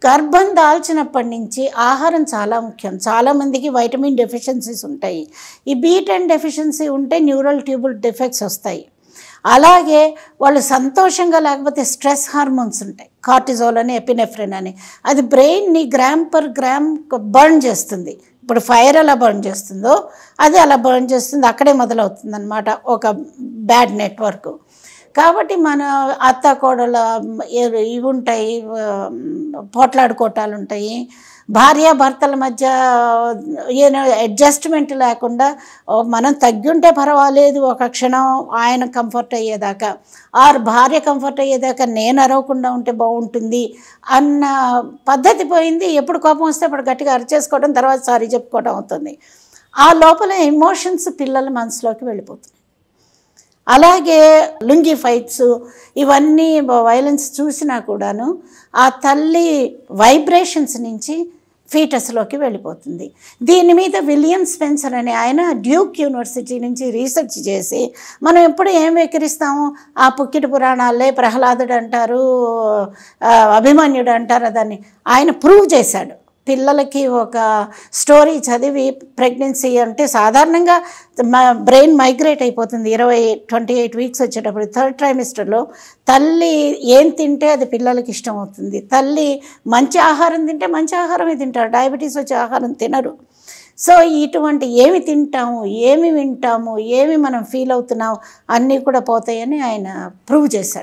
గర్భం దాల్చినప్పటి నుంచి ఆహారం చాలా ముఖ్యం. చాలామందికి వైటమిన్ డెఫిషియన్సీస్ ఉంటాయి. ఈ B10 డెఫిషియన్సీ ఉంటే న్యూరల్ ట్యూబుల్ డిఫెక్ట్స్ వస్తాయి. అలాగే వాళ్ళు సంతోషంగా లేకపోతే స్ట్రెస్ హార్మోన్స్ ఉంటాయి, కార్టిజోల్ అని, ఎపినెఫ్రిన్ అని. అది బ్రెయిన్ని గ్రామ్ పర్ గ్రామ్ బర్న్ చేస్తుంది. ఇప్పుడు ఫైర్ ఎలా బర్న్ చేస్తుందో అది అలా బర్న్ చేస్తుంది. అక్కడే మొదలవుతుంది అన్నమాట ఒక బ్యాడ్ నెట్వర్క్. కాబట్టి మన అత్త కోడల ఇవి ఉంటాయి, పోట్లాడుకోవటాలు ఉంటాయి. భార్యాభర్తల మధ్య అడ్జస్ట్మెంట్ లేకుండా మనం తగ్గుంటే పర్వాలేదు ఒక క్షణం, ఆయన కంఫర్ట్ అయ్యేదాకా, ఆర్ భార్య కంఫర్ట్ అయ్యేదాకా నేను అరవకుండా ఉంటే బాగుంటుంది అన్న పద్ధతి పోయింది. ఎప్పుడు కోపం వస్తే అప్పుడు గట్టిగా అరిచేసుకోవడం, తర్వాత సారీ చెప్పుకోవడం అవుతుంది. ఆ లోపల ఎమోషన్స్ పిల్లల మనసులోకి వెళ్ళిపోతుంది. అలాగే లుంగి ఫైట్స్ ఇవన్నీ వైలెన్స్ చూసినా కూడాను ఆ తల్లి వైబ్రేషన్స్ నుంచి ఫీటస్లోకి వెళ్ళిపోతుంది. దీని మీద విలియం స్పెన్సర్ అనే ఆయన డ్యూక్ యూనివర్సిటీ నుంచి రీసెర్చ్ చేసి, మనం ఎప్పుడు ఏం వెక్కిరిస్తాము, ఆ పుక్కిటి పురాణాలే ప్రహ్లాదుడు అంటారు, అభిమన్యుడు అంటారు, దాన్ని ఆయన ప్రూవ్ చేశాడు. పిల్లలకి ఒక స్టోరీ చదివి ప్రెగ్నెన్సీ అంటే సాధారణంగా బ్రెయిన్ మైగ్రేట్ అయిపోతుంది 28 వీక్స్ వచ్చేటప్పుడు. 3rd ట్రైమిస్టర్లో తల్లి ఏం తింటే అది పిల్లలకి ఇష్టం అవుతుంది. తల్లి మంచి ఆహారం తింటే మంచి ఆహారమే తింటారు, డయాబెటీస్ వచ్చే ఆహారం తినరు. సో ఇటువంటి ఏమి తింటాము, ఏమి వింటాము, ఏమి మనం ఫీల్ అవుతున్నాము అన్నీ కూడా పోతాయని ఆయన ప్రూవ్ చేశాడు.